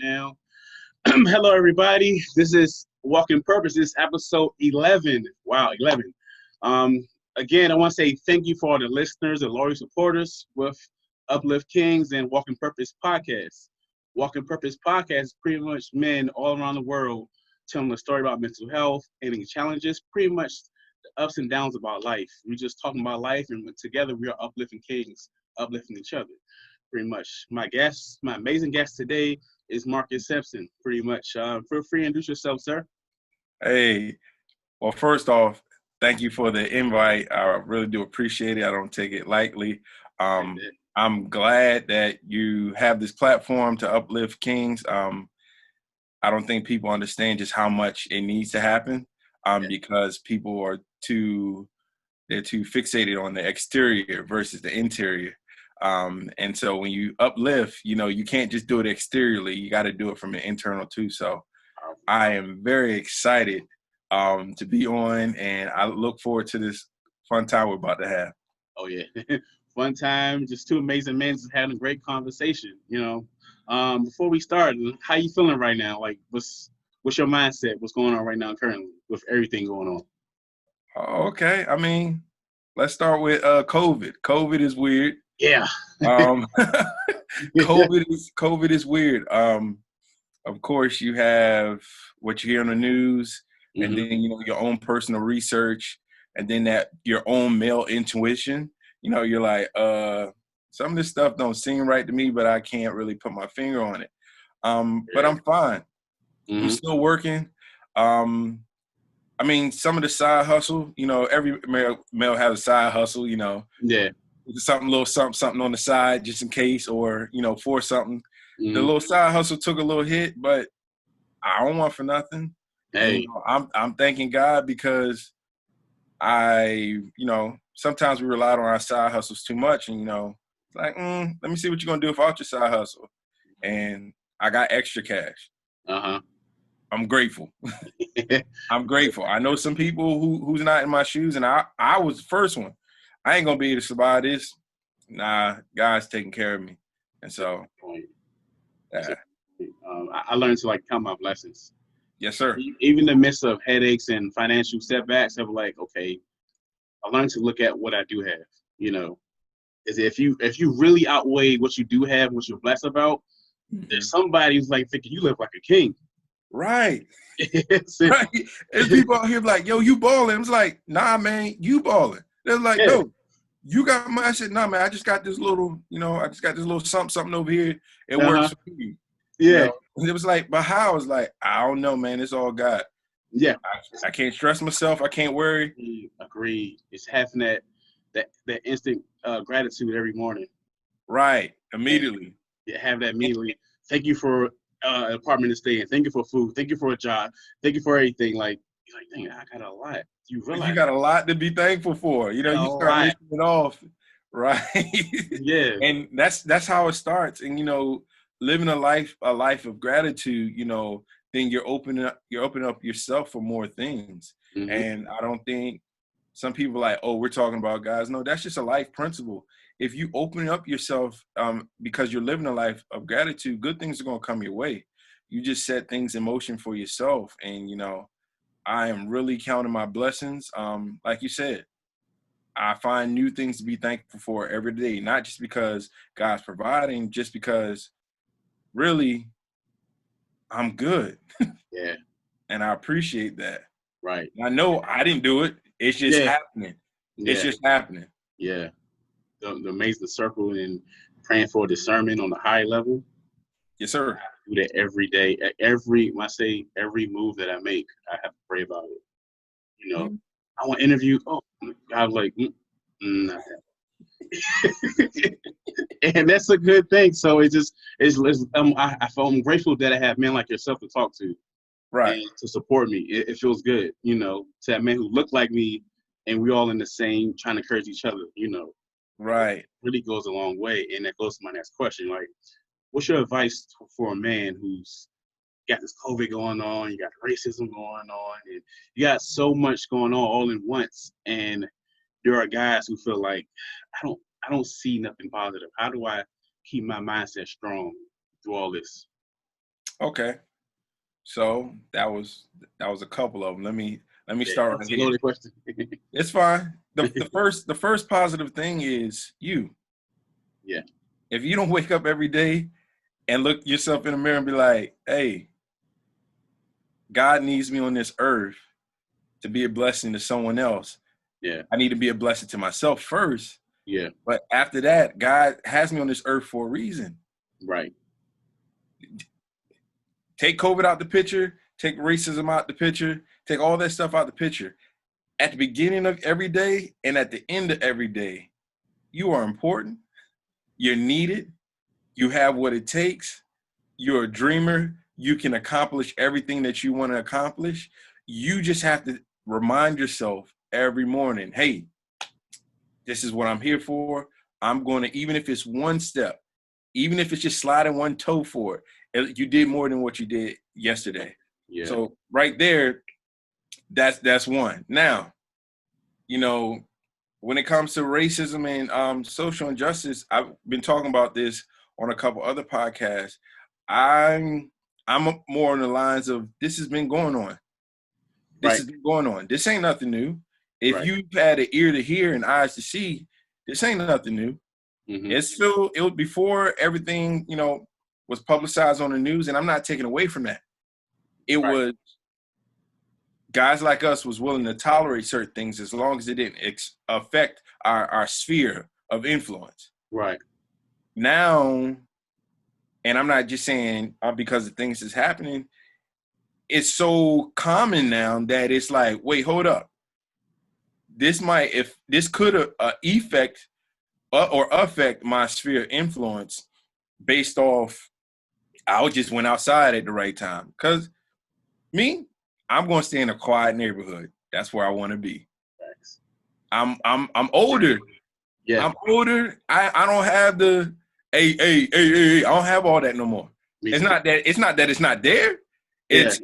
now. Hello, everybody. This is Walking Purpose. This is episode 11. Wow, 11. Um, Again, I want to say thank you for all the listeners and loyal supporters with Uplift Kings and Walking Purpose podcast. Walking Purpose podcast is pretty much men all around the world telling a story about mental health, any challenges, pretty much the ups and downs about life. We're just talking about life, and together we are uplifting kings, uplifting each other. Pretty much. My amazing guest today is Marcus Sampson. Pretty much. Feel free to introduce yourself, sir. Hey, well, first off, thank you for the invite. I really do appreciate it. I don't take it lightly. I'm glad that you have this platform to uplift kings. I don't think people understand just how much it needs to happen because people are they're too fixated on the exterior versus the interior. And so when you uplift, you can't just do it exteriorly. You got to do it from the internal too. So I am very excited to be on, and I look forward to this fun time we're about to have. Oh, yeah. Fun time. Just two amazing men just having a great conversation, Before we start, how you feeling right now? Like, what's your mindset? What's going on right now currently with everything going on? Okay. I mean, let's start with COVID. COVID is weird. Yeah. COVID is weird. Of course, you have what you hear on the news, and then your own personal research, and then that your own male intuition. You're like, some of this stuff don't seem right to me, but I can't really put my finger on it. But I'm fine. I'm still working. I mean, some of the side hustle, every male has a side hustle, Yeah. something on the side just in case, or, for something. The little side hustle took a little hit, but I don't want for nothing. Hey. And, I'm thanking God because sometimes we relied on our side hustles too much, and, it's like, let me see what you're going to do without your side hustle. And I got extra cash. I'm grateful. I'm grateful. I know some people who's not in my shoes, and I was the first one. I ain't going to be able to survive this. Nah, God's taking care of me. And so, I learned to count my blessings. Yes, sir. Even in the midst of headaches and financial setbacks, I'm like, okay, I learned to look at what I do have. Is if you really outweigh what you do have, what you're blessed about, there's somebody who's thinking you live like a king. Right. Right. There's people out here like, yo, you balling. It's like, nah, man, you balling. They're like, no, you got money. I said, nah, man, I just got this little, something over here. It works for you. Yeah. And it was like, but how? I was like, I don't know, man. It's all God. Yeah. I can't stress myself. I can't worry. Agreed. It's having that instant gratitude every morning. Right. Immediately. Yeah, have that immediately. Thank you for an apartment to stay in. Thank you for food. Thank you for a job. Thank you for everything. You're like, dang, I got a lot. You realize you got a lot to be thankful for. You start listing it off. Right. Yeah. And that's how it starts. And living a life of gratitude, then you're opening up yourself for more things. And I don't think some people are like, oh, we're talking about guys. No, that's just a life principle. If you open up yourself because you're living a life of gratitude, good things are going to come your way. You just set things in motion for yourself. And, I am really counting my blessings. Like you said, I find new things to be thankful for every day, not just because God's providing, just because really I'm good. Yeah. And I appreciate that. Right. I know I didn't do it. It's just happening. It's just happening. Yeah. The amazing circle and praying for discernment on the high level. Yes, sir. I do that every day. When I say every move that I make, I have to pray about it. I want to interview. Oh, I was like, not that. And that's a good thing. So I'm grateful that I have men like yourself to talk to, right, and to support me. It feels good, to have men who look like me, and we all in the same, trying to encourage each other. Right. It really goes a long way, and that goes to my next question. Like, what's your advice for a man who's got this COVID going on, you got racism going on, and you got so much going on all in once, and there are guys who feel like, I don't see nothing positive. How do I keep my mindset strong through all this? Okay. So that was a couple of them. Let me start right That's a here. loaded question. It's fine. The first positive thing is you. Yeah. If you don't wake up every day and look yourself in the mirror and be like, hey, God needs me on this earth to be a blessing to someone else. Yeah. I need to be a blessing to myself first. Yeah. But after that, God has me on this earth for a reason. Right. Take COVID out the picture, take racism out the picture, take all that stuff out the picture. At the beginning of every day and at the end of every day, you are important. You're needed. You have what it takes. You're a dreamer. You can accomplish everything that you want to accomplish. You just have to remind yourself every morning, hey, this is what I'm here for. I'm going to, even if it's one step, even if it's just sliding one toe forward, you did more than what you did yesterday. Yeah. So right there, that's one. Now, you know, when it comes to racism and social injustice, I've been talking about this on a couple other podcasts. I'm more on the lines of this has been going on. This has been going on. This ain't nothing new. If you've had an ear to hear and eyes to see, this ain't nothing new. Mm-hmm. It was before everything, was publicized on the news, and I'm not taking away from that. It was guys like us was willing to tolerate certain things as long as it didn't affect our sphere of influence. Right. Now, and I'm not just saying because of things that's happening, it's so common now that it's like, wait, hold up. This could affect my sphere of influence based off I just went outside at the right time. Because I'm going to stay in a quiet neighborhood. That's where I want to be. Thanks. I'm older. Yeah. I'm older. I don't have the I don't have all that no more. It's not that it's not there. It's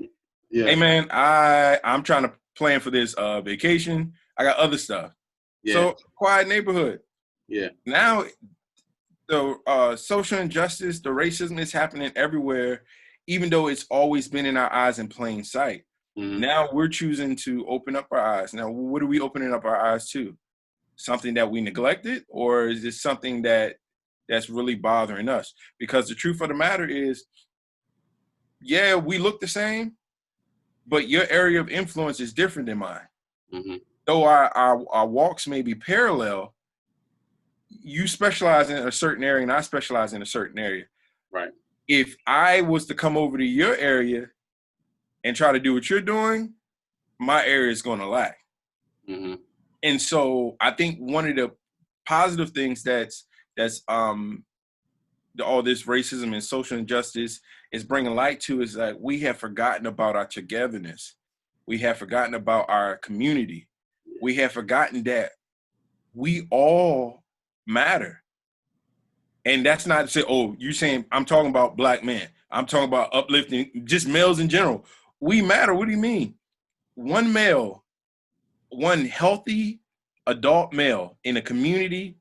hey man, I'm trying to plan for this vacation. I got other stuff. Yeah. So quiet neighborhood. Yeah. Now the social injustice, the racism is happening everywhere, even though it's always been in our eyes in plain sight. Mm-hmm. Now we're choosing to open up our eyes. Now, what are we opening up our eyes to? Something that we neglected, or is this something that's really bothering us? Because the truth of the matter is, yeah, we look the same, but your area of influence is different than mine. Mm-hmm. Though our walks may be parallel, you specialize in a certain area and I specialize in a certain area. Right. If I was to come over to your area and try to do what you're doing, my area is going to lack. Mm-hmm. And so I think one of the positive things that's all this racism and social injustice is bringing light to is that we have forgotten about our togetherness. We have forgotten about our community. We have forgotten that we all matter. And that's not to say, oh, you're saying I'm talking about black men. I'm talking about uplifting just males in general. We matter. What do you mean? One male, one healthy adult male in a community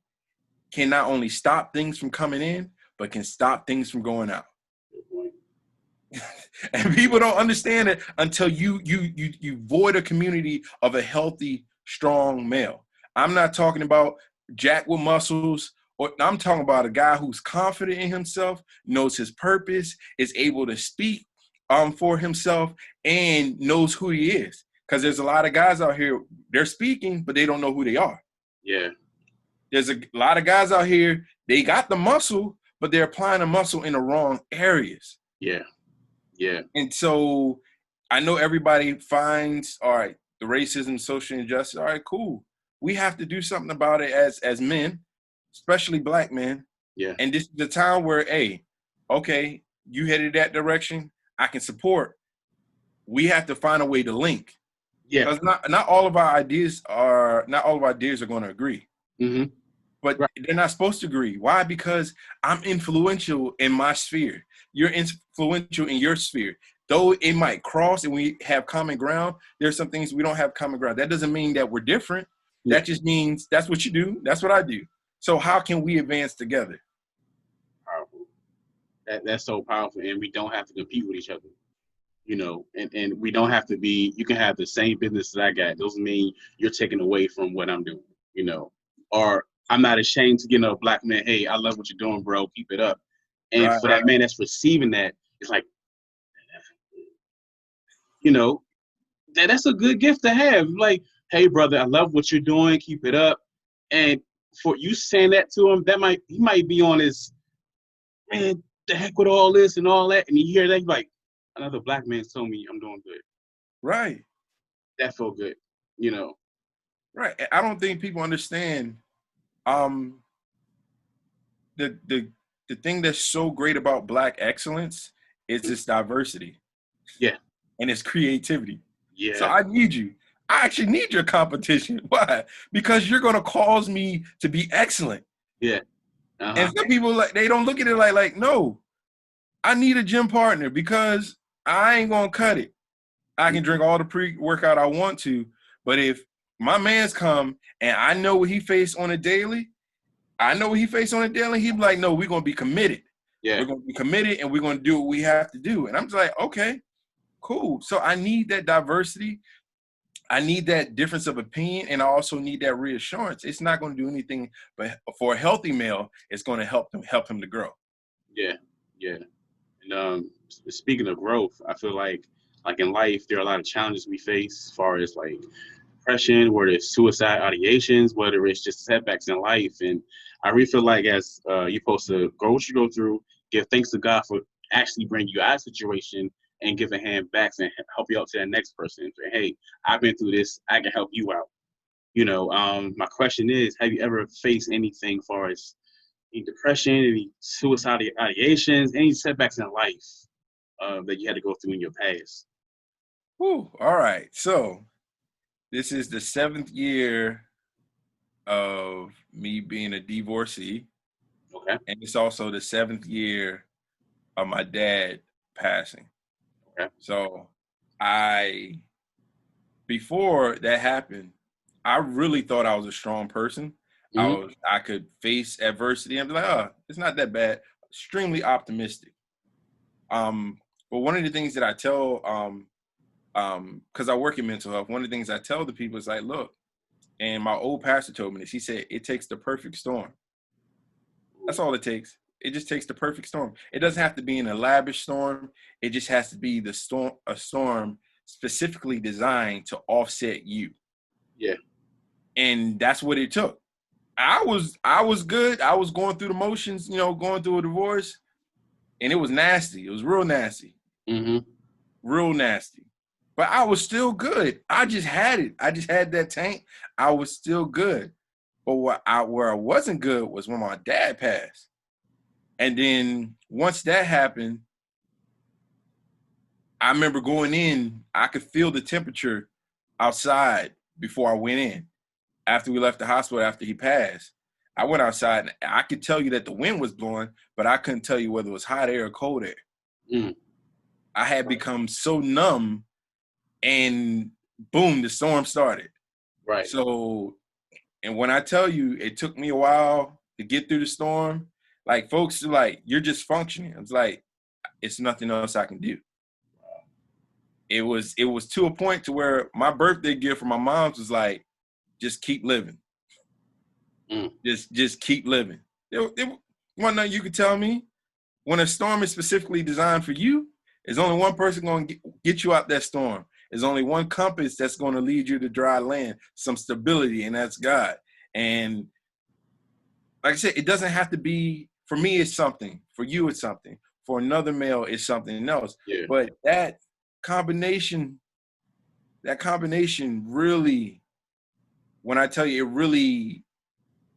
can not only stop things from coming in, but can stop things from going out. And people don't understand it until you void a community of a healthy, strong male. I'm not talking about jack with muscles, or I'm talking about a guy who's confident in himself, knows his purpose, is able to speak for himself, and knows who he is. Because there's a lot of guys out here, they're speaking, but they don't know who they are. Yeah. There's a lot of guys out here, they got the muscle, but they're applying the muscle in the wrong areas. Yeah. Yeah. And so I know everybody finds, all right, the racism, social injustice, all right, cool. We have to do something about it as men, especially black men. Yeah. And this is the time where, hey, okay, you headed that direction, I can support. We have to find a way to link. Yeah. Because not all of our ideas are going to agree. Mm-hmm. But they're not supposed to agree. Why? Because I'm influential in my sphere. You're influential in your sphere. Though it might cross and we have common ground, there's some things we don't have common ground. That doesn't mean that we're different. Yeah. That just means that's what you do. That's what I do. So how can we advance together? Powerful. That's so powerful, and we don't have to compete with each other. And we don't have to be. You can have the same business that I got. Doesn't mean you're taking away from what I'm doing. Or I'm not ashamed to get a black man. Hey, I love what you're doing, bro. Keep it up. And Right. for that man that's receiving that, it's like, that's a good gift to have. Like, hey, brother, I love what you're doing. Keep it up. And for you saying that to him, he might be on his, man, the heck with all this and all that. And you hear that, you're like, another black man told me I'm doing good. Right. That felt good, Right. I don't think people understand the thing that's so great about Black excellence is its diversity. Yeah. And its creativity. Yeah. So I need you. I actually need your competition. Why? Because you're gonna cause me to be excellent. Yeah. And some people they don't look at it like, no, I need a gym partner because I ain't gonna cut it. I can drink all the pre-workout I want to, but if my man's come and I know what he face on a daily, he'd be like, no, we're gonna be committed. Yeah. We're gonna be committed and we're gonna do what we have to do. And I'm just like, okay, cool. So I need that diversity. I need that difference of opinion, and I also need that reassurance. It's not going to do anything, but for a healthy male, it's going to help him to grow. Yeah, yeah. And speaking of growth, I feel like in life, there are a lot of challenges we face as far as like depression, whether it's suicide ideations, whether it's just setbacks in life. And I really feel like as you're supposed to go what you go through, give thanks to God for actually bringing you out of situation and give a hand back and help you out to that next person. And say, hey, I've been through this. I can help you out. My question is, have you ever faced anything as far as any depression, any suicide ideations, any setbacks in life that you had to go through in your past? Whew, all right. So this is the 7th year of me being a divorcee. Okay. And it's also the 7th year of my dad passing. Okay. So before that happened, I really thought I was a strong person. Mm-hmm. I could face adversity and be like, oh, it's not that bad. Extremely optimistic. But one of the things that I tell, because I work in mental health, one of the things I tell the people is like, look, and my old pastor told me this. He said, it takes the perfect storm. That's all it takes. It just takes the perfect storm. It doesn't have to be an elaborate storm. It just has to be a storm specifically designed to offset you. Yeah. And that's what it took. I was good. I was going through the motions, going through a divorce, and it was nasty. It was real nasty. Mm-hmm. Real nasty. But I was still good. I just had it. I just had that tank. I was still good. But where I wasn't good was when my dad passed. And then once that happened, I remember going in, I could feel the temperature outside before I went in. After we left the hospital, after he passed, I went outside and I could tell you that the wind was blowing, but I couldn't tell you whether it was hot air or cold air. Mm. I had become so numb, and boom, the storm started. Right. So, and when I tell you it took me a while to get through the storm, like folks are like, you're just functioning. It's like, it's nothing else I can do. It was to a point to where my birthday gift from my mom's was like, just keep living. Mm. Just keep living. One thing you could tell me, when a storm is specifically designed for you, there's only one person going to get you out that storm. There's only one compass that's going to lead you to dry land, some stability, and that's God. And like I said, it doesn't have to be, for me, it's something. For you, it's something. For another male, it's something else. Yeah. But that combination really, when I tell you, it really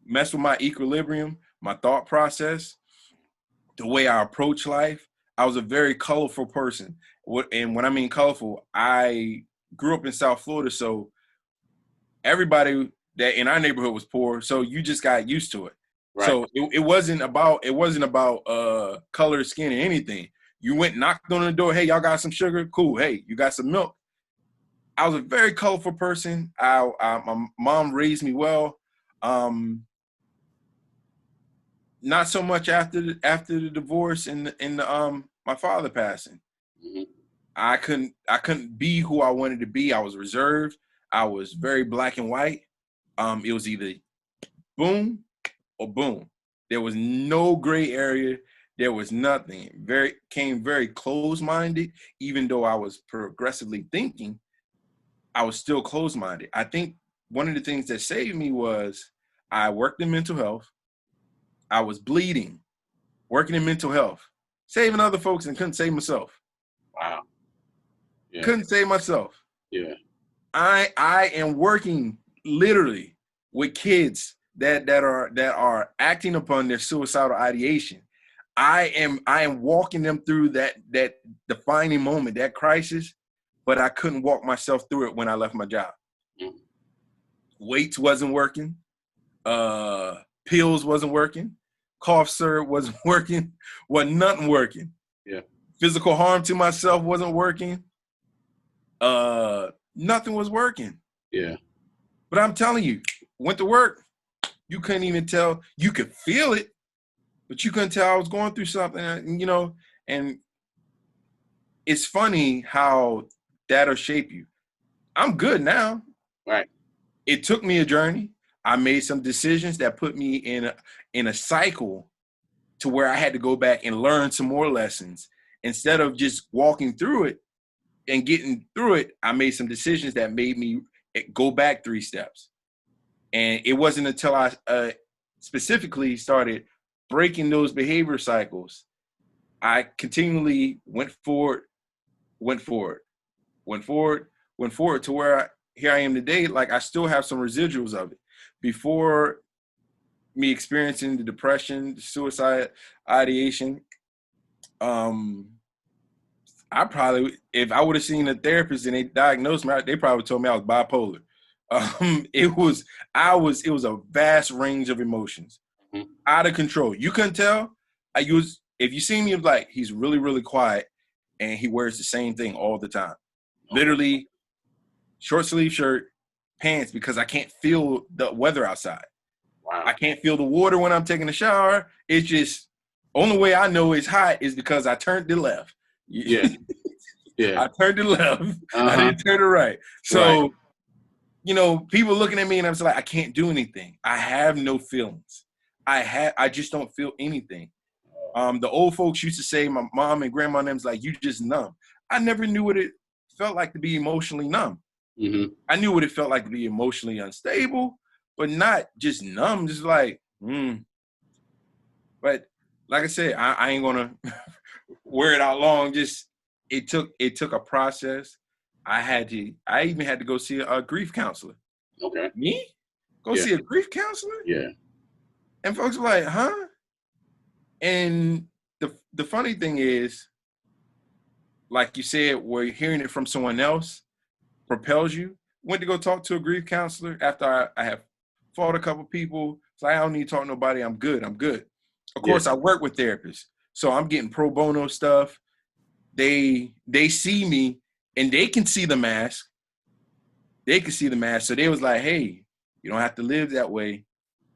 messed with my equilibrium, my thought process, the way I approach life. I was a very colorful person. And when I mean colorful, I grew up in South Florida, so everybody that in our neighborhood was poor, so you just got used to it. Right. So it wasn't about color, skin, or anything. You went, knocked on the door, hey, y'all got some sugar? Cool. Hey, you got some milk? I was a very colorful person. My mom raised me well. not so much after the divorce and the my father passing. Mm-hmm. I couldn't be who I wanted to be. I was reserved. I was very black and white. It was either boom or boom. There was no gray area. There was nothing. Came very closed-minded. Even though I was progressively thinking, I was still closed-minded. I think one of the things that saved me was I worked in mental health. I was bleeding, working in mental health, saving other folks, and couldn't save myself. Wow. Yeah. Couldn't save myself. Yeah. I am working literally with kids that are acting upon their suicidal ideation. I am walking them through that defining moment, that crisis, but I couldn't walk myself through it when I left my job. Mm. Weights wasn't working. Pills wasn't working. Cough syrup wasn't working. Wasn't nothing working. Yeah. Physical harm to myself wasn't working. Nothing was working. Yeah. But I'm telling you, went to work, you couldn't even tell. You could feel it, but you couldn't tell I was going through something, and it's funny how that'll shape you. I'm good now. Right. It took me a journey. I made some decisions that put me in a cycle to where I had to go back and learn some more lessons. Instead of just walking through it and getting through it, I made some decisions that made me go back 3 steps. And it wasn't until I specifically started breaking those behavior cycles, I continually went forward to where here I am today. Like, I still have some residuals of it. Before me experiencing the depression, the suicide ideation, I probably, if I would have seen a therapist and they diagnosed me, they probably told me I was bipolar. It was a vast range of emotions, out of control. You couldn't tell. If you see me, like, he's really, really quiet and he wears the same thing all the time. Literally, short sleeve shirt, pants, because I can't feel the weather outside. Wow. I can't feel the water when I'm taking a shower. It's just, only way I know it's hot is because I turned to the left. Yeah. Yeah. I turned to the left. I didn't turn to the right. So, right. People looking at me and I'm just like, I can't do anything. I have no feelings. I just don't feel anything. The old folks used to say, my mom and grandma and them's like, you just numb. I never knew what it felt like to be emotionally numb. Mm-hmm. I knew what it felt like to be emotionally unstable, but not just numb, just like, But like I said, I ain't gonna wear it out long. Just it took a process. I even had to go see a grief counselor. Okay. Me? Go see a grief counselor? Yeah. And folks were like, huh? And the funny thing is, like you said, where hearing it from someone else propels you. Went to go talk to a grief counselor after I have fought a couple people. So I don't need to talk to nobody. I'm good. Of course, I work with therapists. So I'm getting pro bono stuff. They see me and they can see the mask. So they was like, hey, you don't have to live that way.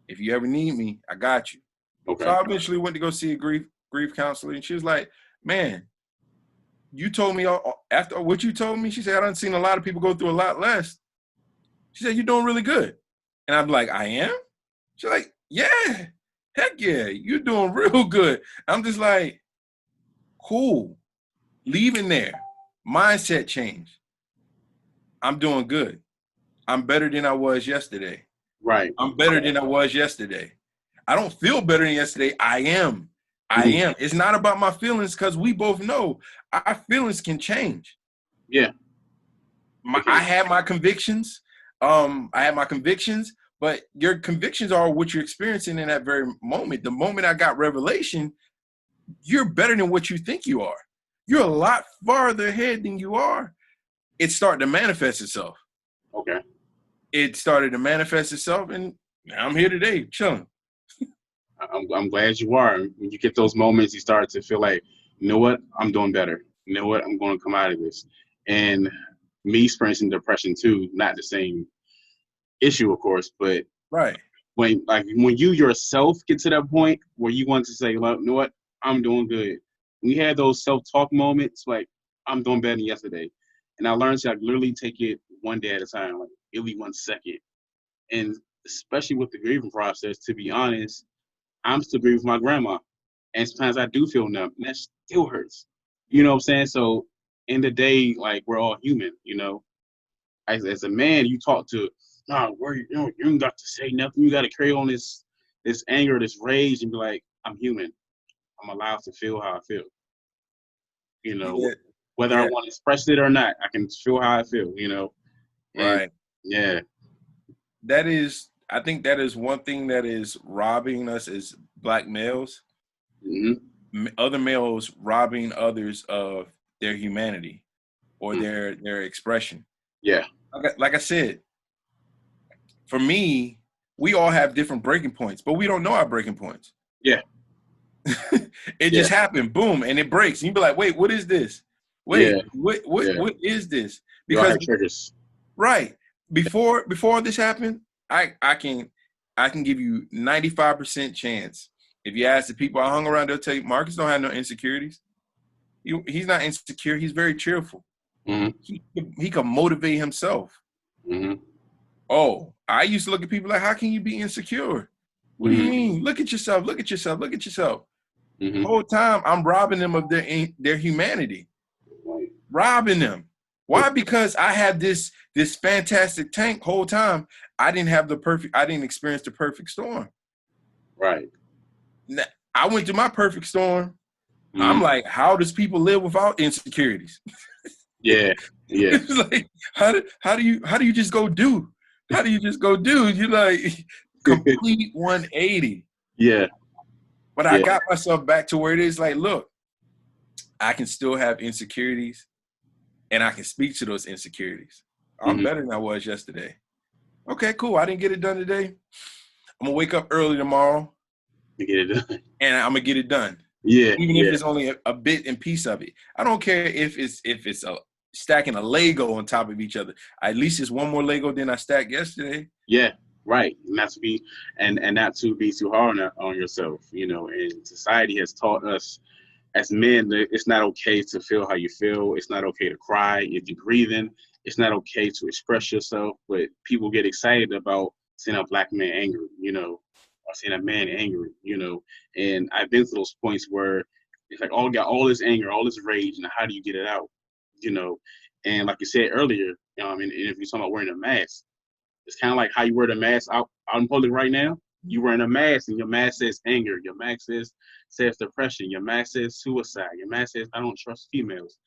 If you ever need me, I got you. Okay. So I eventually went to go see a grief counselor, and she was like, man, you told me after what you told me, she said, I done seen a lot of people go through a lot less. She said, you're doing really good. And I'm like, I am? She's like, yeah, heck yeah, you're doing real good. I'm just like, cool. Leaving there, mindset change. I'm doing good. I'm better than I was yesterday. Right. I'm better than I was yesterday. I don't feel better than yesterday. I am. It's not about my feelings, because we both know our feelings can change. Yeah. I have my convictions. But your convictions are what you're experiencing in that very moment. The moment I got revelation, you're better than what you think you are. You're a lot farther ahead than you are. It started to manifest itself. Okay. It started to manifest itself, and I'm here today, chilling. I'm glad you are. When you get those moments, you start to feel like, you know what, I'm doing better. You know what, I'm going to come out of this. And me experiencing depression too, not the same issue, of course, but right. when you yourself get to that point where you want to say, well, you know what, I'm doing good. We had those self-talk moments, like I'm doing better than yesterday, and I learned to like literally take it one day at a time, like really 1 second. And especially with the grieving process, to be honest, I'm still grieving with my grandma, and sometimes I do feel numb, and that still hurts. You know what I'm saying? So in the day, like we're all human, you know. As a man, you talk to, nah, where you don't got to say nothing. You got to carry on this anger, this rage, and be like, I'm human. I'm allowed to feel how I feel. You know, Yeah, whether I yeah, want to express it or not, I can feel how I feel. You know, and right. yeah, I think that is one thing that is robbing us as black males. hmm Other males robbing others of their humanity or their expression. yeah, Like I said, for me, we all have different breaking points, but we don't know our breaking points. yeah, It yeah, just happened, boom, and it breaks. And you be like, wait, what is this? yeah, Wait, yeah. what is this? We all Because have triggers. right before this happened, I can give you 95% chance. If you ask the people I hung around, they'll tell you Marcus don't have no insecurities. He's not insecure. He's very cheerful. hmm He can motivate himself. hmm Oh, I used to look at people like, how can you be insecure? What do you hmm mean? Look at yourself. Look at yourself. Look at yourself. hmm Whole time I'm robbing them of their humanity. Right. Robbing them. Why? Because I had this fantastic tank whole time. I didn't experience the perfect storm. Right. I went through my perfect storm. I'm hmm like, how does people live without insecurities? Yeah. Yeah. It's like, how do you just go do? How do you just go do? You like complete 180. Yeah. But I Yeah. got myself back to where it is like, look, I can still have insecurities and I can speak to those insecurities. I'm hmm better than I was yesterday. Okay, cool. I didn't get it done today. I'm gonna wake up early tomorrow To get it done. and I'm gonna get it done. Yeah. Even if Yeah. it's only a bit and piece of it. I don't care if it's a stacking a Lego on top of each other. At least it's one more Lego than I stacked yesterday. Yeah. Right. Not to be and not to be too hard on yourself, you know, and society has taught us as men that it's not okay to feel how you feel. It's not okay to cry if you're grieving. It's not okay to express yourself. But people get excited about seeing a black man angry, you know, or seeing a man angry, you know. And I've been to those points where it's like, oh, got all this anger, all this rage, and how do you get it out, you know? And like you said earlier, and if you're talking about wearing a mask, it's kind of like how you wear the mask out in public right now. You wearing a mask, and your mask says anger. Your mask says depression. Your mask says suicide. Your mask says I don't trust females.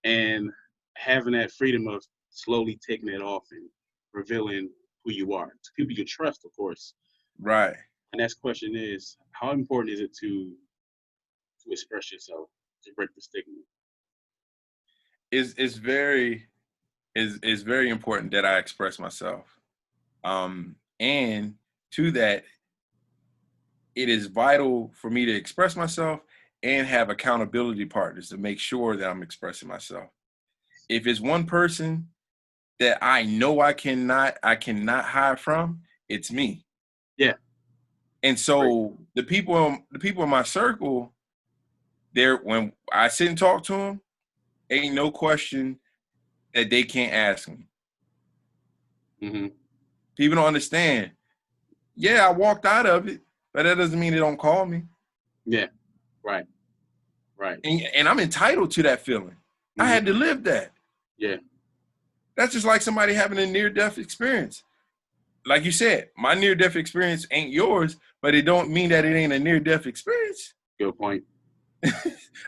And having that freedom of slowly taking it off and revealing who you are to people you trust, of course. Right. And next question is, how important is it to express yourself to break the stigma? It's very is very important that I express myself. And to that, it is vital for me to express myself and have accountability partners to make sure that I'm expressing myself. If it's one person that I know I cannot hide from, it's me. Yeah. And Great. so the people in my circle, there when I sit and talk to them, ain't no question that they can't ask me. hmm People don't understand. Yeah, I walked out of it, but that doesn't mean they don't call me. Yeah. Right. Right. And I'm entitled to that feeling. I hmm had to live that. Yeah. That's just like somebody having a near-death experience. Like you said, my near-death experience ain't yours, but it don't mean that it ain't a near-death experience. Good point. A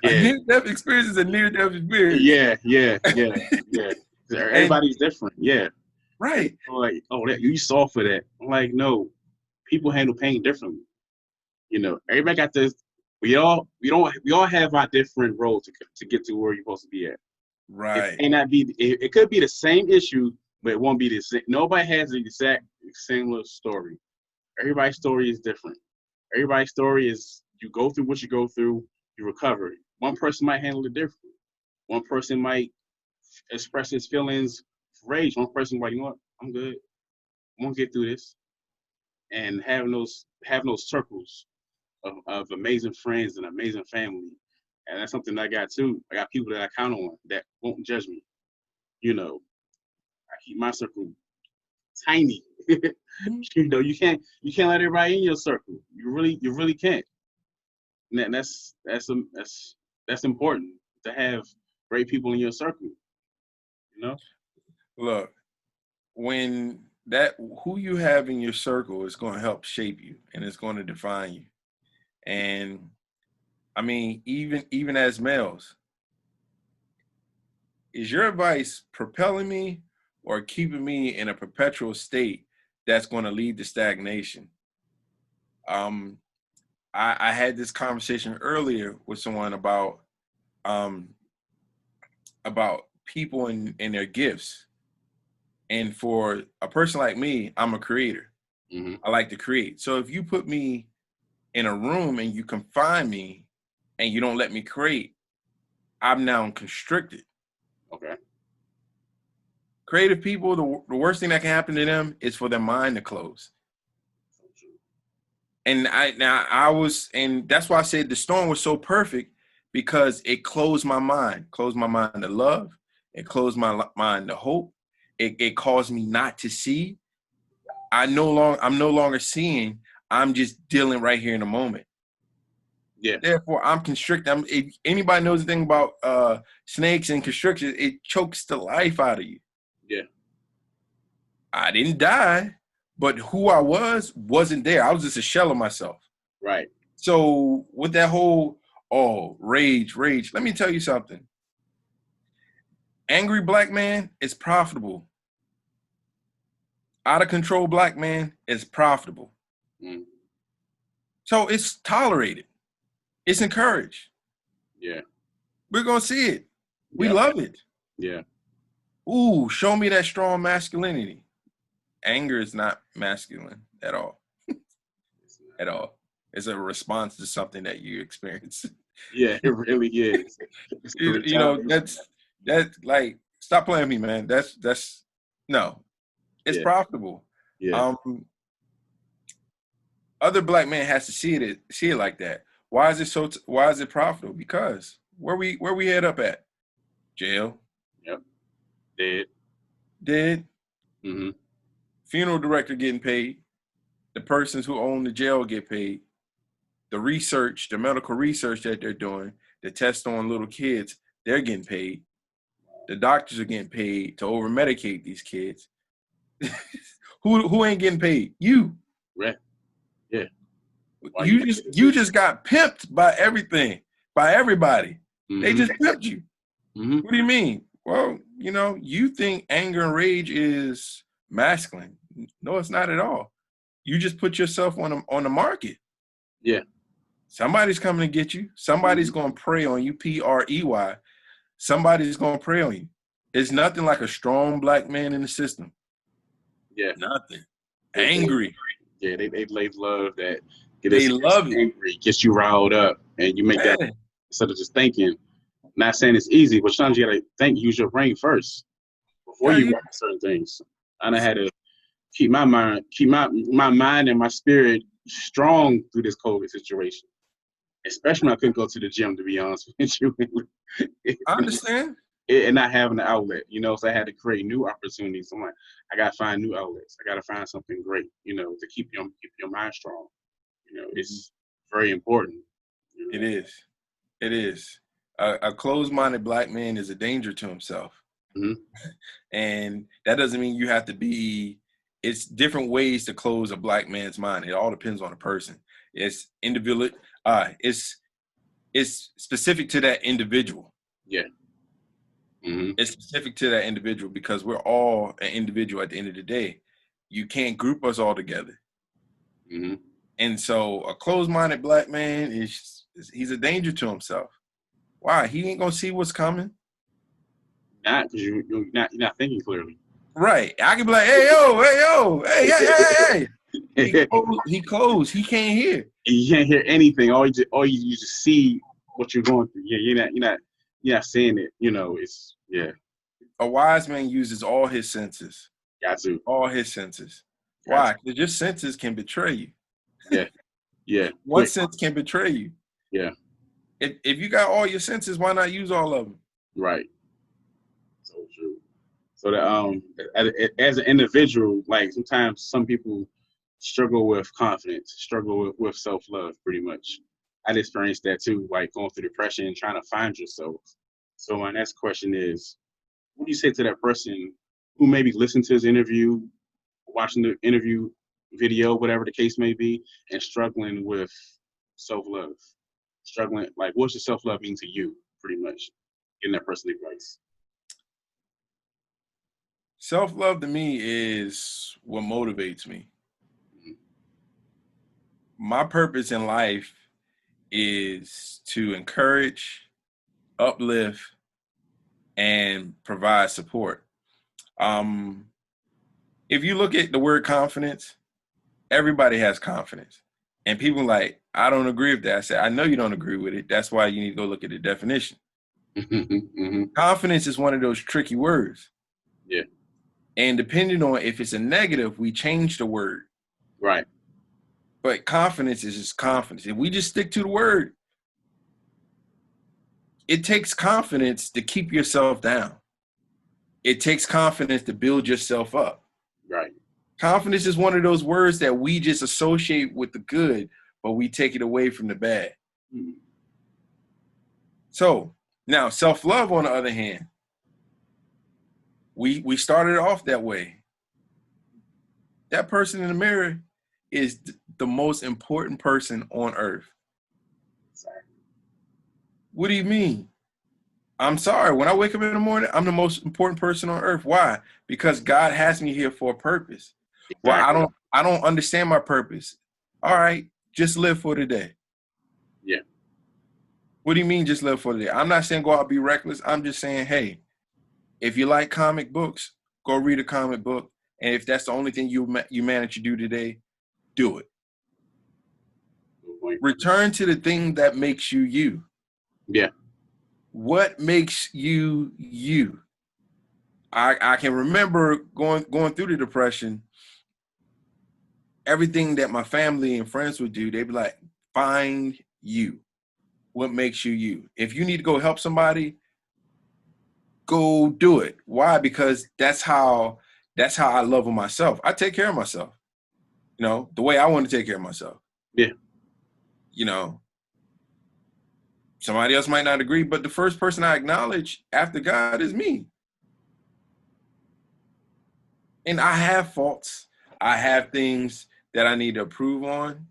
Yeah. near-death experience is a near-death experience. Yeah, yeah, yeah, yeah. And Everybody's different. Yeah. And right, people are like, oh, that you soft for that. I'm like, no, people handle pain differently. You know, everybody got this. We all have our different roles to get to where you're supposed to be at. It right, may not be. It could be the same issue, but it won't be the same. Nobody has the exact similar story. Everybody's story is different. Everybody's story is you go through what you go through, you recover. One person might handle it differently. One person might express his feelings, rage. One person might, you know what, I'm good. I'm gonna get through this. and having those circles of amazing friends and amazing family. And that's something I got too. I got people that I count on that won't judge me. You know, I keep my circle tiny. You know, you can't let everybody in your circle. You really can't. And that's important to have great people in your circle. You know. Look, when that who you have in your circle is going to help shape you and it's going to define you. And I mean, even as males, is your advice propelling me or keeping me in a perpetual state that's going to lead to stagnation? Um, I had this conversation earlier with someone um, about people and their gifts. And for a person like me, I'm a creator. Mm-hmm. I like to create. So if you put me in a room and you confine me and you don't let me create, I'm now constricted. Okay. Creative people, the worst thing that can happen to them is for their mind to close. And that's why I said the storm was so perfect, because it closed my mind to love. It closed my mind to hope. It caused me not to see. I'm no longer seeing. I'm just dealing right here in the moment. Yeah. Therefore, I'm constricted. If anybody knows anything about snakes and constriction, it chokes the life out of you. Yeah. I didn't die, but who I wasn't there. I was just a shell of myself. Right. So with that whole, rage, let me tell you something. Angry black man is profitable. Out of control black man is profitable. Mm. So it's tolerated. It's encouraged. Yeah. We're going to see it. We Yep. love it. Yeah. Ooh, show me that strong masculinity. Anger is not masculine at all. At all. It's a response to something that you experience. Yeah, it really is. You know, that's like, stop playing with me, man. That's no. It's profitable. Yeah. Other black men has to see it like that. Why is it profitable? Because where we head up at? Jail. Yep. Dead. Mm-hmm. Funeral director getting paid. The persons who own the jail get paid. The medical research that they're doing, the test on little kids, they're getting paid. The doctors are getting paid to over medicate these kids. Who ain't getting paid? You. Right. Yeah. You just got pimped by everything, by everybody. Mm-hmm. They just pimped you. Mm-hmm. What do you mean? Well, you think anger and rage is masculine. No, it's not at all. You just put yourself on the market. Yeah. Somebody's coming to get you. Somebody's going to prey on you, PREY. Somebody's going to prey on you. It's nothing like a strong black man in the system. Yeah. Nothing. Angry. They love that. They love it. Angry, gets you riled up, and you make that instead of just thinking. Not saying it's easy, but sometimes you gotta use your brain first before you react to certain things. And I had to keep my mind and my spirit strong through this COVID situation. Especially when I couldn't go to the gym, to be honest with you. I understand. And not having an outlet, so I had to create new opportunities. So I'm like, I gotta find new outlets. I gotta find something great, to keep your mind strong. It's very important. It is. A closed-minded black man is a danger to himself. Mm-hmm. And that doesn't mean you have to be. It's different ways to close a black man's mind. It all depends on the person. It's individual. It's specific to that individual. Yeah. Mm-hmm. It's specific to that individual because we're all an individual at the end of the day. You can't group us all together. Mm-hmm. And so a closed-minded black man he's a danger to himself. Why? He ain't gonna see what's coming. Not because you're not thinking clearly. Right. I can be like, hey yo, hey. He closed. He can't hear. You can't hear anything. All you just see what you're going through. Yeah, you're not seeing it. It's A wise man uses all his senses. Got to. All his senses. Why? Because your senses can betray you. Yeah. Yeah. One sense can betray you. Yeah. If you got all your senses, why not use all of them? Right. So true. So that as an individual, like sometimes some people struggle with confidence, struggle with self-love pretty much. I experienced that too, like going through depression and trying to find yourself. So my next question is, what do you say to that person who maybe listened to his interview, watching the interview video, whatever the case may be, and struggling with self-love? Struggling, like, what's your self-love mean to you, pretty much, in that person's advice? Self-love to me is what motivates me. My purpose in life is to encourage, uplift, and provide support. If you look at the word confidence, everybody has confidence. And people like, I don't agree with that. I said, I know you don't agree with it. That's why you need to go look at the definition. Confidence is one of those tricky words. Yeah. And depending on if it's a negative, we change the word. Right. But confidence is just confidence. If we just stick to the word, it takes confidence to keep yourself down. It takes confidence to build yourself up. Right. Confidence is one of those words that we just associate with the good, but we take it away from the bad. Mm-hmm. So now self-love, on the other hand, we started off that way. That person in the mirror is the most important person on earth. Sorry. What do you mean? I'm sorry. When I wake up in the morning, I'm the most important person on earth. Why? Because God has me here for a purpose. Exactly. Well, I don't understand my purpose. All right, just live for today. Yeah. What do you mean just live for today? I'm not saying go out and be reckless. I'm just saying, hey, if you like comic books, go read a comic book. And if that's the only thing you manage to do today, do it. Return to the thing that makes you you. Yeah. What makes you you? I can remember going through the depression. Everything that my family and friends would do, they'd be like, find you. What makes you you? If you need to go help somebody, go do it. Why? Because that's how I love myself. I take care of myself, the way I want to take care of myself. Yeah. Somebody else might not agree, but the first person I acknowledge after God is me. And I have faults. I have things that I need to improve on,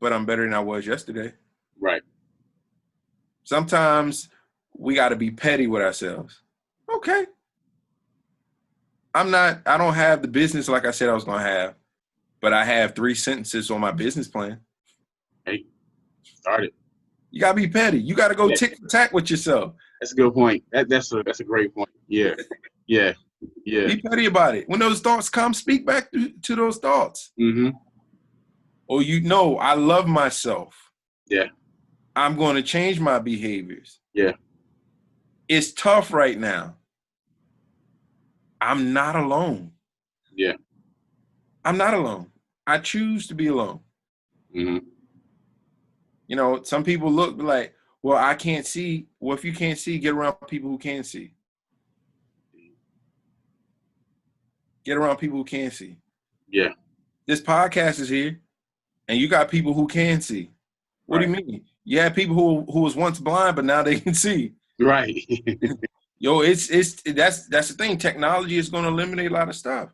but I'm better than I was yesterday. Right. Sometimes we got to be petty with ourselves. Okay. I don't have the business like I said I was going to have, but I have 3 sentences on my business plan. Hey, start it. You got to be petty. You got to go tick for tack with yourself. That's a good point. That's a great point. Yeah. Yeah. Yeah. Be petty about it. When those thoughts come, speak back to those thoughts. Mm-hmm. Or I love myself. Yeah. I'm going to change my behaviors. Yeah. It's tough right now. I'm not alone. Yeah. I'm not alone. I choose to be alone. Mm-hmm. Some people look like, well, I can't see. Well, if you can't see, get around people who can see. Get around people who can see. Yeah. This podcast is here, and you got people who can see. What do you mean? You have people who was once blind, but now they can see. Right. That's the thing. Technology is going to eliminate a lot of stuff.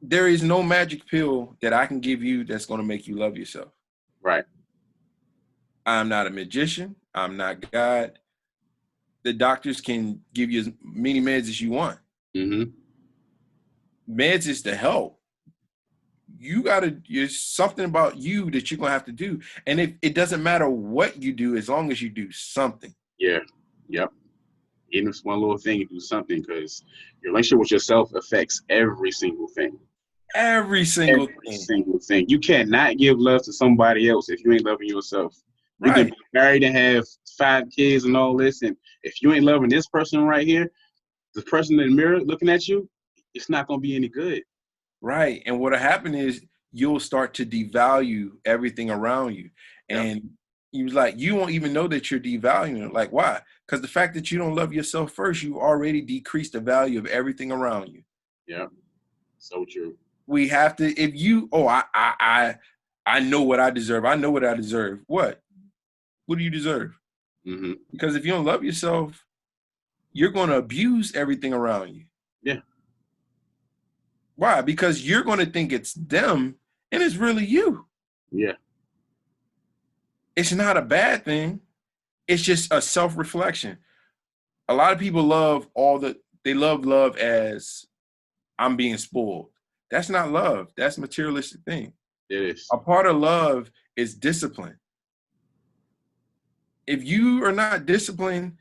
There is no magic pill that I can give you that's going to make you love yourself. Right. I'm not a magician. I'm not God. The doctors can give you as many meds as you want. Mm-hmm. Meds is to help. There's something about you that you're going to have to do. And it doesn't matter what you do as long as you do something. Yeah. Yep. Even if it's one little thing, you do something, because your relationship with yourself affects every single thing. Every single thing. You cannot give love to somebody else if you ain't loving yourself. You right. can be married and have 5 kids and all this, and if you ain't loving this person right here, the person in the mirror looking at you, it's not going to be any good. Right. And what'll happen is you'll start to devalue everything around you. Yep. And you won't even know that you're devaluing it. Like, why? Because the fact that you don't love yourself first, you already decreased the value of everything around you. Yeah. So true. We have to, if you, I know what I deserve. I know what I deserve. What? What do you deserve? Mm-hmm. Because if you don't love yourself, you're going to abuse everything around you. Yeah. Why? Because you're going to think it's them and it's really you. Yeah. It's not a bad thing. It's just a self-reflection. A lot of people they love love as I'm being spoiled. That's not love. That's a materialistic thing. It is. A part of love is discipline. If you are not disciplined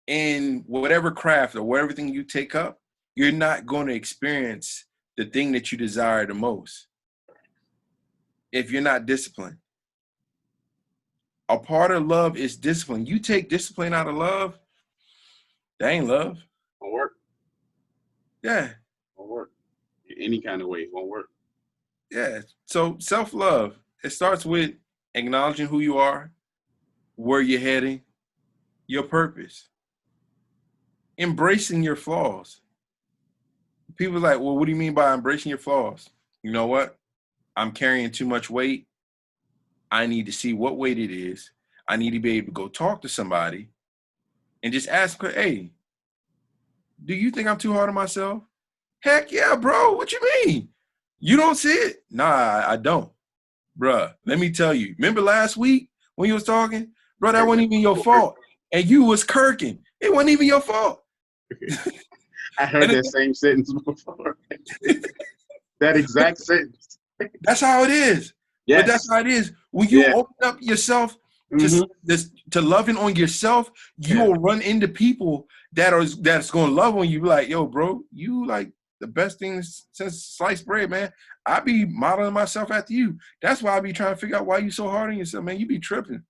in whatever craft or whatever thing you take up, you're not going to experience the thing that you desire the most. If you're not disciplined. A part of love is discipline. You take discipline out of love, that ain't love. Won't work. Yeah. Won't work. Any kind of way, it won't work. Yeah. So self-love, it starts with acknowledging who you are, where you're heading, your purpose. Embracing your flaws. People are like, well, what do you mean by embracing your flaws? You know what? I'm carrying too much weight. I need to see what weight it is. I need to be able to go talk to somebody and just ask her, hey, do you think I'm too hard on myself? Heck yeah, bro. What you mean? You don't see it? Nah, I don't. Bruh, let me tell you. Remember last week when you was talking? Bro, that wasn't even your fault. And you was kirking. It wasn't even your fault. I heard that same sentence before. That exact sentence. That's how it is. Yes. But that's how it is. When you open up yourself to loving on yourself, you will run into people that's going to love on you. Be like, yo, bro, you like the best thing since sliced bread, man. I be modeling myself after you. That's why I be trying to figure out why you so hard on yourself, man. You be tripping.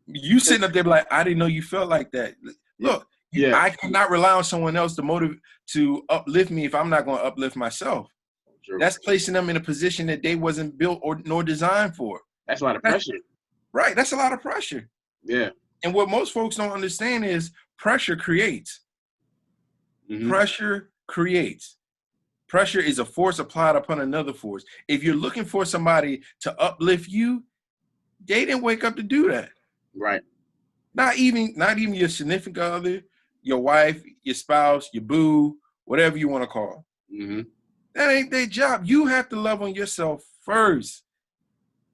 You sitting up there like, I didn't know you felt like that. Look, I cannot rely on someone else to uplift me if I'm not going to uplift myself. True. That's placing them in a position that they wasn't built nor designed for. That's a lot of pressure. Right. That's a lot of pressure. Yeah. And what most folks don't understand is pressure creates. Mm-hmm. Pressure creates. Pressure is a force applied upon another force. If you're looking for somebody to uplift you, they didn't wake up to do that. Right. Not even your significant other, your wife, your spouse, your boo, whatever you want to call. Mm-hmm. That ain't their job. You have to love on yourself first.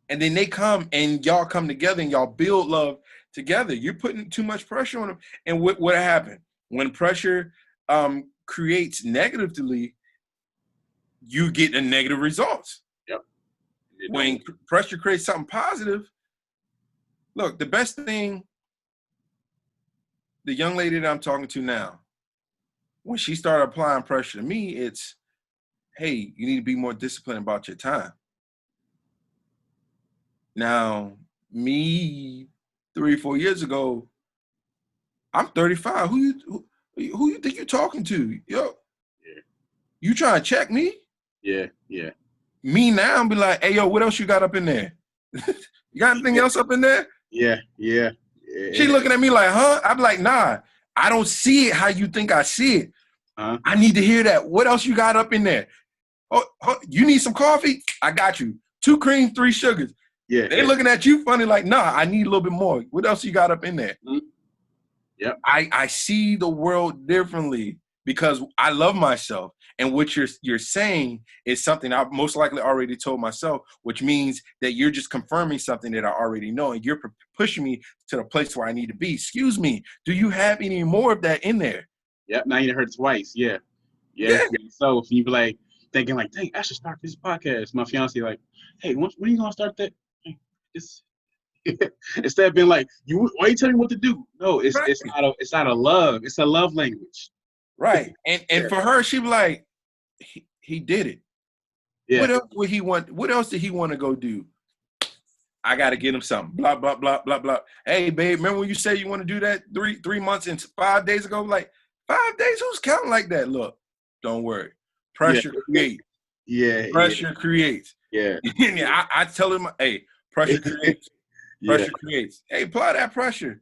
And then they come and y'all come together and y'all build love together. You're putting too much pressure on them. And what happened? When pressure creates negatively, you get the negative results. Yep. When pressure creates something positive, look, the best thing, the young lady that I'm talking to now, when she started applying pressure to me, it's, hey, you need to be more disciplined about your time. Now, me 3 or 4 years ago, I'm 35. Who you think you're talking to? Yo, you trying to check me? Yeah. Me now, I'm be like, hey, yo, what else you got up in there? You got anything else up in there? Yeah. She looking at me like, huh? I'm like, nah, I don't see it how you think I see it. I need to hear that. What else you got up in there? Oh, you need some coffee? I got you. 2 creams, 3 sugars. Yeah. They looking at you funny like, nah, I need a little bit more. What else you got up in there? Mm-hmm. Yep. I see the world differently because I love myself. And what you're saying is something I most likely already told myself, which means that you're just confirming something that I already know. And you're pushing me to the place where I need to be. Excuse me. Do you have any more of that in there? Yep. Now you heard it twice. Yeah. So you be like thinking like, dang, I should start this podcast. My fiance like, hey, when are you going to start that? Instead of being like, why are you telling me what to do? No, it's not a love. It's a love language. Right. And for her, she be like, he did it. Yeah. What else would he want? What else did he want to go do? I got to get him something. Blah, blah, blah, blah, blah. Hey, babe, remember when you said you want to do that 3 months and 5 days ago? Like, 5 days? Who's counting like that? Look, don't worry. Pressure creates. Pressure creates. Yeah. I tell him, hey, pressure creates. Pressure creates. Hey, apply that pressure.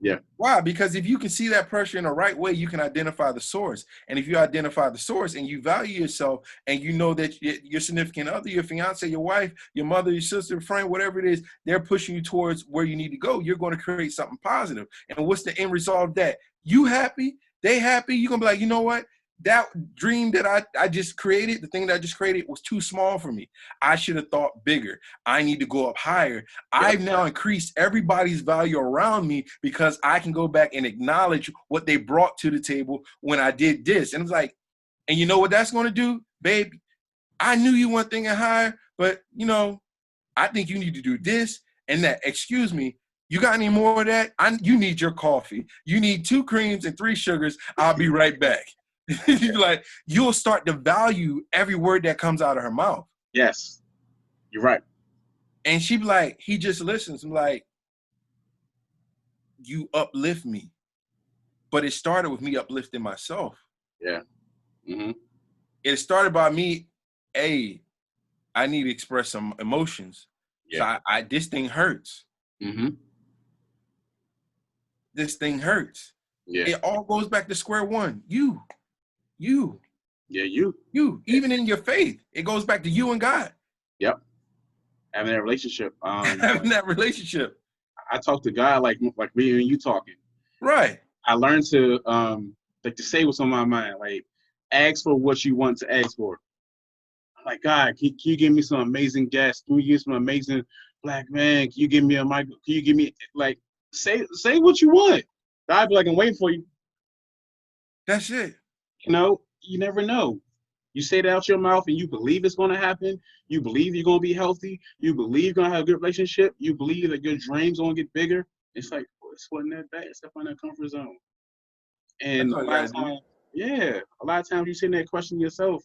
Yeah. Why? Because if you can see that pressure in the right way, you can identify the source. And if you identify the source and you value yourself and you know that your significant other, your fiance, your wife, your mother, your sister, friend, whatever it is, they're pushing you towards where you need to go, you're going to create something positive. And what's the end result of that? You happy, they happy, you're going to be like, you know what? That dream that I just created, the thing that I just created was too small for me. I should have thought bigger. I need to go up higher. I've now increased everybody's value around me because I can go back and acknowledge what they brought to the table when I did this. And it's like, and you know what that's going to do, babe? I knew you weren't thinking higher, but you know, I think you need to do this and that. Excuse me. You got any more of that? You need your coffee. You need 2 creams and 3 sugars. I'll be right back. Like, you'll start to value every word that comes out of her mouth. Yes, you're right. And she be like, he just listens. I'm like, you uplift me. But it started with me uplifting myself. Yeah. Mm-hmm. It started by me, I need to express some emotions. Yeah. So this thing hurts. Mm-hmm. This thing hurts. Yeah. It all goes back to square one. You. Yeah, you. Even in your faith, it goes back to you and God. Yep. Having that relationship. Having that relationship. I talk to God like me and you talking. Right. I learned to to say what's on my mind. Like, ask for what you want to ask for. I'm like, God, can you give me some amazing guests? Can you give me some amazing black man? Can you give me a mic? Can you give me, like, say what you want? God be like, I'm waiting for you. That's it. You know, you never know. You say that out your mouth and you believe it's going to happen. You believe you're going to be healthy. You believe you're going to have a good relationship. You believe that your dreams going to get bigger. It's like, well, this wasn't that bad. Step on that comfort zone. And a lot of times you sitting there questioning yourself.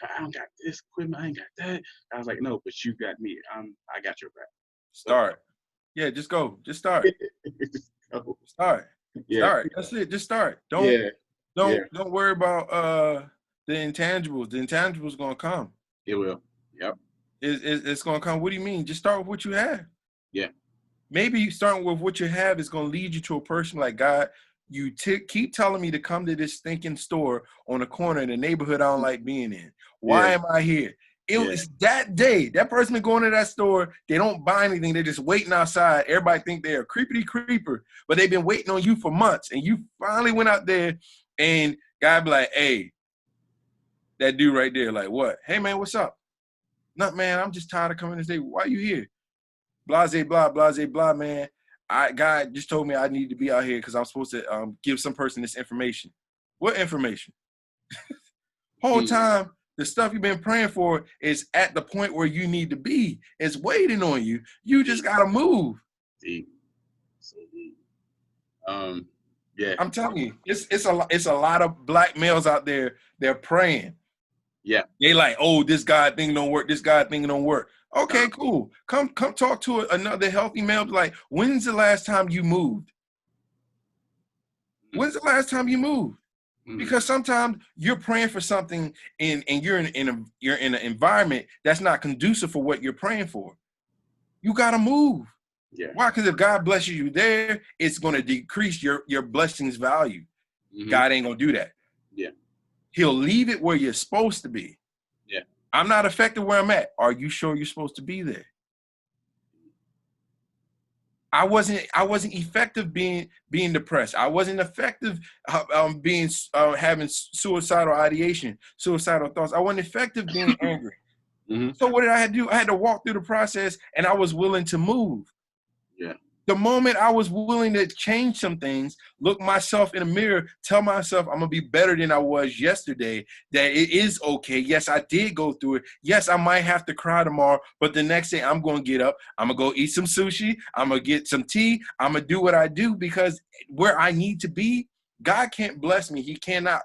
I don't got this equipment. I ain't got that. I was like, no, but you got me. I got your back. Start. Yeah, just go. Just start. Start. Yeah. Start. That's it. Just start. Don't worry about the intangibles. The intangibles gonna come. It will. Yep. It's gonna come. What do you mean? Just start with what you have. Yeah. Maybe starting with what you have is gonna lead you to a person like, God, you keep telling me to come to this stinking store on the corner in the neighborhood I don't like being in. Why am I here? It was that day. That person been going to that store. They don't buy anything. They're just waiting outside. Everybody think they're a creepity creeper, but they've been waiting on you for months. And you finally went out there and God be like, hey, that dude right there, like, what? Hey, man, what's up? No, man, I'm just tired of coming to say, why are you here? Blase, blah, blase, blah, man. God just told me I need to be out here because I'm supposed to give some person this information. What information? Whole time, the stuff you've been praying for is at the point where you need to be. It's waiting on you. You just got to move. Deep. So deep. Yeah. I'm telling you, it's a lot of black males out there. They're praying. Yeah. They like, oh, this God thing don't work. This God thing don't work. Okay, cool. Come talk to another healthy male. Like, when's the last time you moved? When's the last time you moved? Because sometimes you're praying for something and you're in an environment that's not conducive for what you're praying for. You gotta move. Yeah. Why? Because if God blesses you there, it's gonna decrease your blessings value. God ain't gonna do that. Yeah. He'll leave it where you're supposed to be. Yeah. I'm not effective where I'm at. Are you sure you're supposed to be there? I wasn't effective being depressed. I wasn't effective having suicidal ideation, suicidal thoughts. I wasn't effective being angry. So what did I have to do? I had to walk through the process, and I was willing to move. Yeah. The moment I was willing to change some things, look myself in the mirror, tell myself I'm gonna be better than I was yesterday, that it is okay. Yes, I did go through it. Yes, I might have to cry tomorrow, but the next day I'm gonna get up, I'm gonna go eat some sushi, I'm gonna get some tea, I'm gonna do what I do, because where I need to be, God can't bless me. He cannot,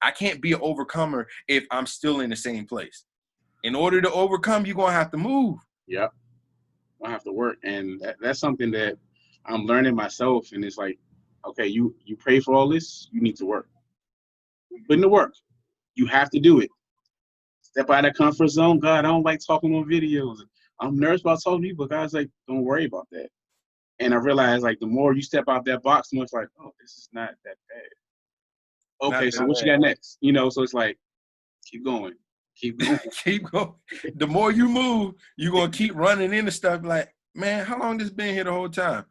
I can't be an overcomer if I'm still in the same place. In order to overcome, you're gonna have to move. Yep. I have to work, and that's something that I'm learning myself. And it's like, okay, you pray for all this, you need to work. Put in the work. You have to do it. Step out of that comfort zone. God, I don't like talking on videos. I'm nervous about talking to people. God's like, don't worry about that. And I realized, like, the more you step out that box, the more it's like, oh, this is not that bad. Not Okay, that so what you bad. got next? You know, so it's like, keep going. Keep going. Keep going. The more you move, you're gonna keep running into stuff like, man, how long this been here the whole time?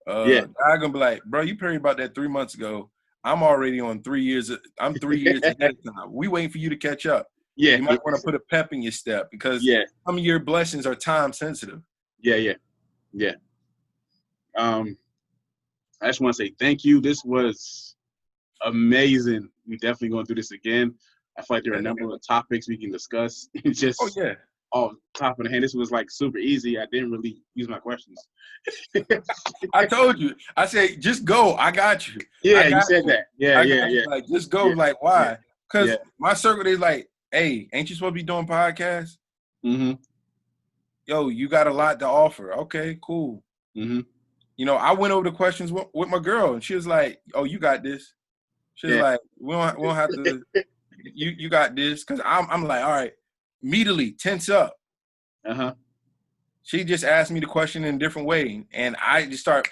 Yeah. I'm gonna be like, bro, you prayed about that 3 months ago. I'm already on 3 years. I'm 3 years ahead of time. We waiting for you to catch up. Yeah. You might want to put a pep in your step because Yeah. some of your blessings are time sensitive. Yeah. I just want to say thank you. This was amazing. We definitely going to do this again. I feel like there are a number of topics we can discuss. Oh Just yeah. off top of the hand, this was like super easy. I didn't really use my questions. I told you. I said, just go. I got you. Yeah, I you got said you. that. Yeah, I yeah, got you. yeah, Like, just go. yeah, Like, yeah, why? Because yeah. my circle is like, hey, ain't you supposed to be doing podcasts? Mm-hmm. Yo, you got a lot to offer. Okay, cool. Mm-hmm. You know, I went over the questions with my girl, and she was like, "Oh, you got this." She was Yeah. like, "We don't have to. You got this." Because I'm like, all right, immediately tense up. Uh-huh. She just asked me the question in a different way, and I just start.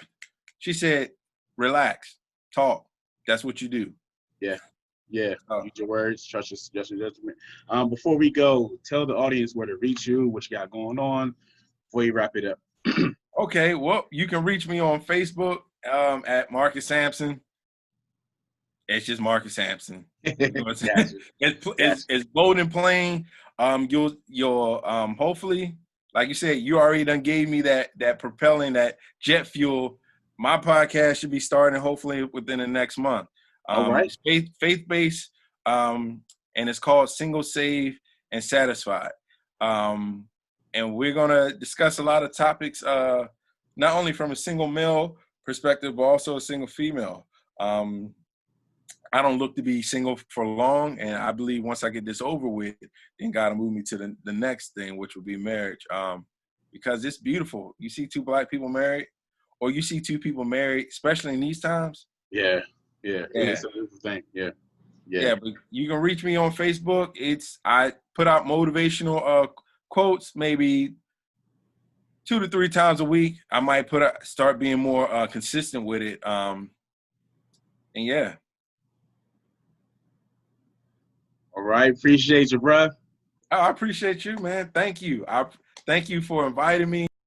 She said, "Relax, talk. That's what you do." Yeah. Yeah. Oh. Use your words, trust your judgment. Before we go, tell the audience where to reach you, what you got going on, before you wrap it up. Okay, well, you can reach me on Facebook at Marcus Sampson. It's just Marcus Sampson. Gotcha. It's bold and plain. You'll hopefully, like you said, you already done gave me that propelling, that jet fuel. My podcast should be starting hopefully within the next month. All right. It's faith-based, and it's called Single, Save, and Satisfied. And we're gonna discuss a lot of topics, not only from a single male perspective, but also a single female. I don't look to be single for long, and I believe once I get this over with, then God will move me to the next thing, which will be marriage. Because it's beautiful. You see two Black people married, or you see two people married, especially in these times. Yeah. Yeah. It's a beautiful thing. Yeah. Yeah, but you can reach me on Facebook. I put out motivational quotes maybe 2 to 3 times a week. I might start being more consistent with it. And yeah. All right. Appreciate you, bro. I appreciate you, man. Thank you. Thank you for inviting me.